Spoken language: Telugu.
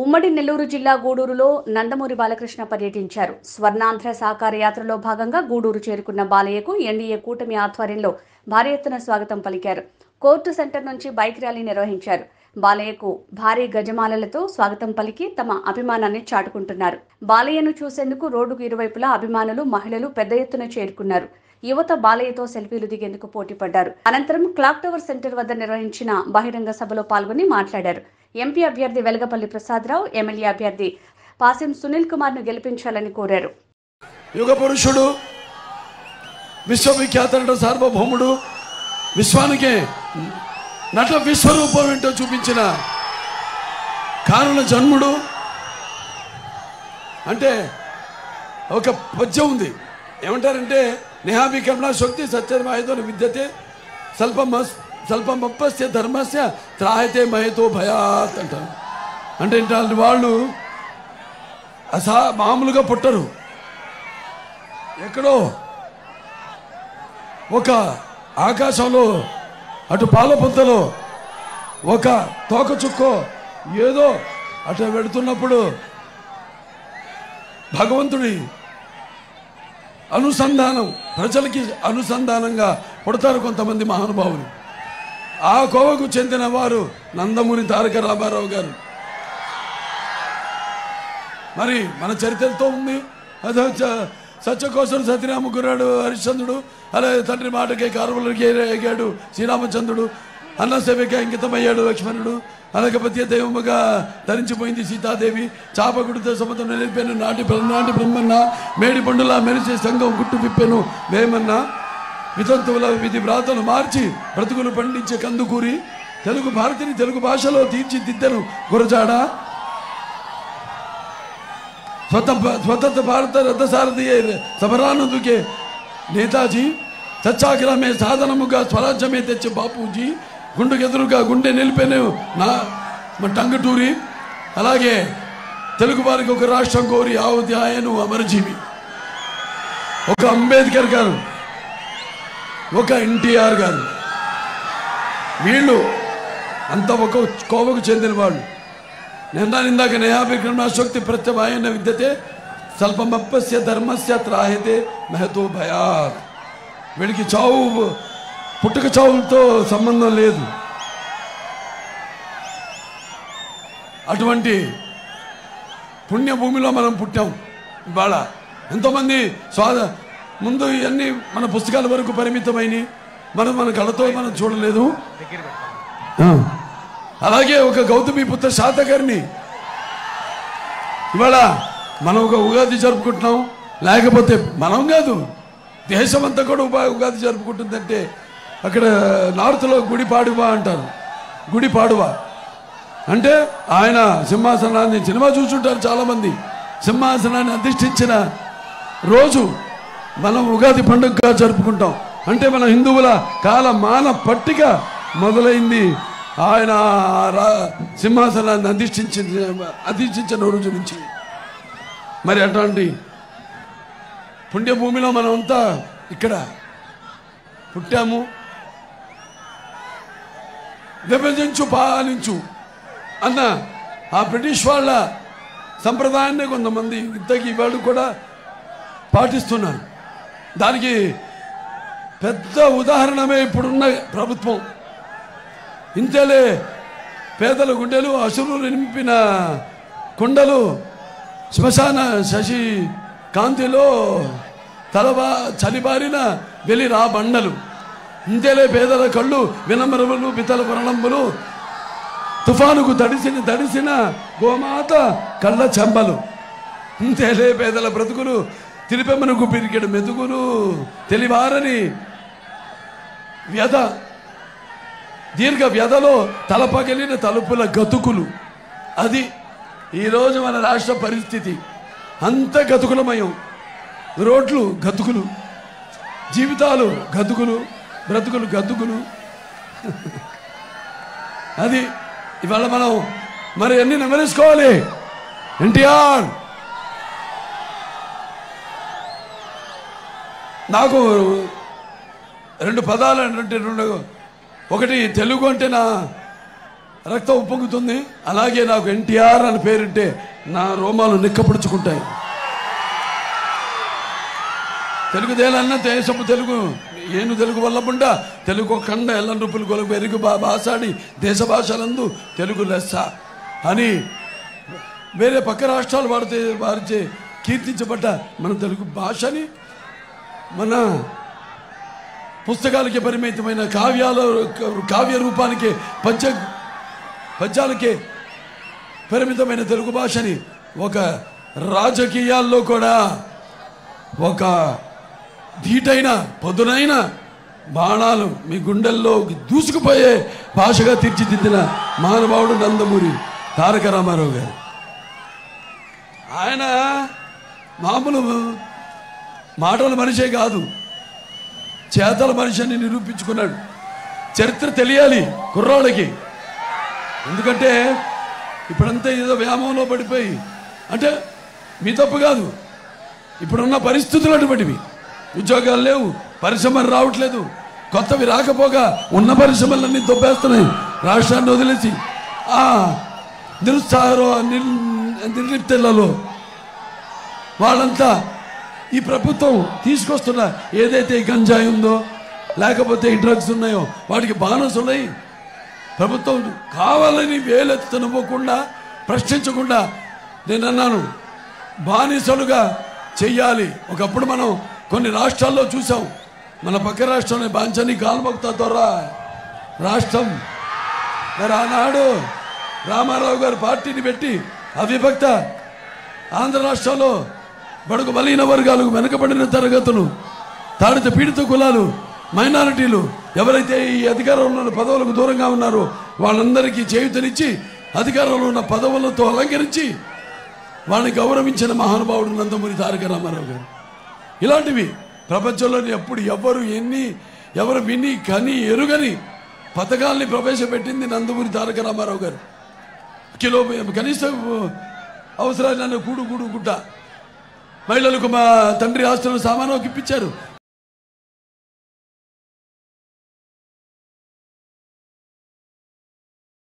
ఉమ్మడి నెల్లూరు జిల్లా గూడూరులో నందమూరి బాలకృష్ణ పర్యటించారు. స్వర్ణాంధ్ర సాకార యాత్రలో భాగంగా గూడూరు చేరుకున్న బాలయ్యకు ఎన్డీఏ కూటమి ఆధ్వర్యంలో భారీ ఎత్తున స్వాగతం పలికారు. కోర్టు సెంటర్ నుంచి బైక్ ర్యాలీ నిర్వహించారు. బాలయ్యకు భారీ గజమాలలతో స్వాగతం పలికి తమ అభిమానాన్ని చాటుకుంటున్నారు. బాలయ్యను చూసేందుకు రోడ్డుకు ఇరువైపులా అభిమానులు, మహిళలు పెద్ద ఎత్తున చేరుకున్నారు. యువత బాలయ్యతో సెల్ఫీలు దిగేందుకు పోటీపడ్డారు. అనంతరం క్లాక్ టవర్ సెంటర్ వద్ద నిర్వహించిన బహిరంగ సభలో పాల్గొని మాట్లాడారు. ఎంపీ అభ్యర్థి వెలగపల్లి ప్రసాదరావు, ఎమ్మెల్యే అభ్యర్థి పాసిం సునీల్ కుమార్ ను గెలిపించాలని కోరారు. యుగ పురుషుడు, విశ్వవిఖ్యాత నట సార్వభౌముడు, విశ్వానికే నట విశ్వరూపం ఏంటో చూపించిన కారణ జన్ముడు. అంటే ఒక పద్యం ఉంది, ఏమంటారంటే నిహాభి కరుణా శక్తి సత్యమాయతో విద్యతే స్వల్పమప్పస్య ధర్మస్య త్రాయతే మయతో భయాత్ అంటారు. అంటే ఇట్లాంటి వాళ్ళు మామూలుగా పుట్టరు. ఎక్కడో ఒక ఆకాశంలో అటు పాలపుంతలో ఒక తోక చుక్కో ఏదో అటు వెడుతున్నప్పుడు భగవంతుడి అనుసంధానం, ప్రజలకి అనుసంధానంగా పుడతారు కొంతమంది మహానుభావులు. ఆ కోవకు చెందిన వారు నందమూరి తారక రామారావు గారు. మరి మన చరిత్రతో ఉంది. అదే సత్యకోసం సత్యరామ గురాడు హరిశ్చంద్రుడు, అలాగే తండ్రి మాటకే కారువులకి ఎగాడు శ్రీరామచంద్రుడు, అన్న సేవకి అంకితమయ్యాడు లక్ష్మణుడు, అలాగే పత్య దైవముగా ధరించిపోయింది సీతాదేవి, చాపగుడితో సముద్రం నిలిపాను నాటి బ్రహ్మన్న, మేడి పండులా మెరిసే సంఘం గుట్టు విప్పెను వేమన్న, వితంతువుల విధి వ్రాతను మార్చి బ్రతుకులు పండించే కందుకూరి, తెలుగు భారతిని తెలుగు భాషలో తీర్చిదిద్దను గురజాడ, స్వతంత్ర భారత రథసారథి సమరానందుకే నేతాజీ, సత్యాగ్రహమే సాధనముగా స్వరాజ్యమే తెచ్చే బాపూజీ, గుండెకెదురుగా గుండె నిలిపెను నా టంగుటూరి, అలాగే తెలుగు వారికి ఒక రాష్ట్రం కోరి ఆవుతి ఆయను అమరజీవి, ఒక అంబేద్కర్ గారు, ఒక ఎన్టీఆర్ గారు, వీళ్ళు అంత ఒక కోవకు చెందిన వాళ్ళు. ఇందాక నయాభి కరుణాశక్తి ప్రత్యవాయన విద్యతే స్వల్పమప్పస్య ధర్మస్య త్రాయతే మహతో భయాత్. వీడికి చావు, పుట్టుక చావులతో సంబంధం లేదు. అటువంటి పుణ్యభూమిలో మనం పుట్టాం. ఇవాళ ఎంతోమంది ముందు ఇవన్నీ మన పుస్తకాల వరకు పరిమితమైనవి, మన కళతో మనం చూడలేదు. అలాగే ఒక గౌతమి పుత్ర శాతకర్ణి ఇవాళ మనం ఒక ఉగాది జరుపుకుంటున్నాం. లేకపోతే మనం కాదు, దేశం అంతా కూడా ఉగాది జరుపుకుంటుందంటే అక్కడ నార్త్లో గుడిపాడువా అంటారు. గుడిపాడువా అంటే ఆయన సింహాసనాన్ని, సినిమా చూసుంటారు చాలామంది, సింహాసనాన్ని అధిష్ఠించిన రోజు మనం ఉగాది పండుగగా జరుపుకుంటాం. అంటే మన హిందువుల కాలమాన పట్టిక మొదలైంది ఆయన సింహాసనాన్ని అధిష్ఠించిన రోజు నుంచి. మరి అట్లాంటి పుణ్యభూమిలో మనం అంతా ఇక్కడ పుట్టాము. విభజించు పాలించు అన్న ఆ బ్రిటిష్ వాళ్ళ సంప్రదాయాన్ని కొంతమంది ఇంతకీ వాళ్ళు కూడా పాటిస్తున్నారు. దానికి పెద్ద ఉదాహరణమే ఇప్పుడున్న ప్రభుత్వం. ఇంతేలే పేదల గుండెలు, అసురులు నింపిన కుండలు, శ్మశాన శశి కాంతిలో చలిబారిన వెలిరా బండలు, ఇంతేలే పేదల కళ్ళు వినమరములు పితల వర్ణంబులు, తుఫానుకు దడిసిన గోమాత కళ్ళ చెంబలు, ఇంతేలే పేదల బ్రతుకులు తిరిపెమ్మనకు పిరికెడు మెతుకులు, తెలివారని వ్యధ దీర్ఘ వ్యధలో తలపగిలిన తలుపుల గతుకులు. అది ఈరోజు మన రాష్ట్ర పరిస్థితి. అంత గతుకులమయం. రోడ్లు గతుకులు, జీవితాలు గతుకులు, బ్రతుకులు గతుకులు. అది ఇవాళ మనం మరి అన్ని నెమరేసుకోవాలి. ఎన్టీఆర్ నాకు రెండు పదాలు అంటే ఒకటి తెలుగు అంటే నా రక్తం ఉప్పొంగుతుంది. అలాగే నాకు ఎన్టీఆర్ అని పేరుంటే నా రోమాలు నిక్కపడుచుకుంటాయి. తెలుగుదేలన్న దేశపు తెలుగు ఏను తెలుగు వల్లబుండ తెలుగు కండ ఎల్లం రూపులు కొలుగు ఎరుగు బాసాడి దేశ భాషలందు తెలుగు లెస్స అని వేరే పక్క రాష్ట్రాలు వారిచే కీర్తించబడ్డ మన తెలుగు భాషని మన పుస్తకాలకే పరిమితమైన కావ్య రూపానికి పద్యాలకే పరిమితమైన తెలుగు భాషని ఒక రాజకీయాల్లో కూడా ఒక ధీటైన పదునైన బాణాలు మీ గుండెల్లో దూసుకుపోయే భాషగా తీర్చిదిద్దిన మహానుభావుడు నందమూరి తారక రామారావు గారు. ఆయన మామూలు మాటల మనిషే కాదు, చేతల మనిషి అని నిరూపించుకున్నాడు. చరిత్ర తెలియాలి కుర్రాళ్ళకి. ఎందుకంటే ఇప్పుడంతా ఏదో వ్యామోహంలో పడిపోయి, అంటే మీ తప్పు కాదు, ఇప్పుడున్న పరిస్థితులు అటువంటివి. ఉద్యోగాలు లేవు, పరిశ్రమలు రావట్లేదు, కొత్తవి రాకపోగా ఉన్న పరిశ్రమలన్నీ దొబ్బేస్తున్నాయి రాష్ట్రాన్ని వదిలేసి. ఆ నిర్లిప్తలలో వాళ్ళంతా ఈ ప్రభుత్వం తీసుకొస్తున్న ఏదైతే గంజాయి ఉందో లేకపోతే ఈ డ్రగ్స్ ఉన్నాయో వాటికి బానిసలై ప్రభుత్వం కావాలని వేలెత్తనివ్వకుండా ప్రశ్నించకుండా నేను అన్నాను బానిసలుగా చెయ్యాలి. ఒకప్పుడు మనం కొన్ని రాష్ట్రాల్లో చూసాం, మన పక్క రాష్ట్రంలో బాంచని కాల్మక్తా ద్వారా రాష్ట్రం మరి ఆనాడు రామారావు గారు పార్టీని పెట్టి అవిభక్త ఆంధ్ర రాష్ట్రంలో బడుగు బలహీన వర్గాలకు వెనుకబడిన తరగతులు, తాడిత పీడిత కులాలు, మైనారిటీలు ఎవరైతే ఈ అధికారంలో ఉన్న పదవులకు దూరంగా ఉన్నారో వాళ్ళందరికీ చేయూతనిచ్చి అధికారంలో ఉన్న పదవులతో అలంకరించి వాళ్ళని గౌరవించిన మహానుభావుడు నందమూరి తారక రామారావు గారు. ఇలాంటివి ప్రపంచంలోని ఎప్పుడు ఎవరు విని కని ఎరుగని పథకాల్ని ప్రవేశపెట్టింది నందమూరి తారక రామారావు గారు. కనీస అవసరాలు నన్ను కూడు గుట్ట మహిళలకు మా తండ్రి ఆస్తులను సామాను ఇప్పించారు.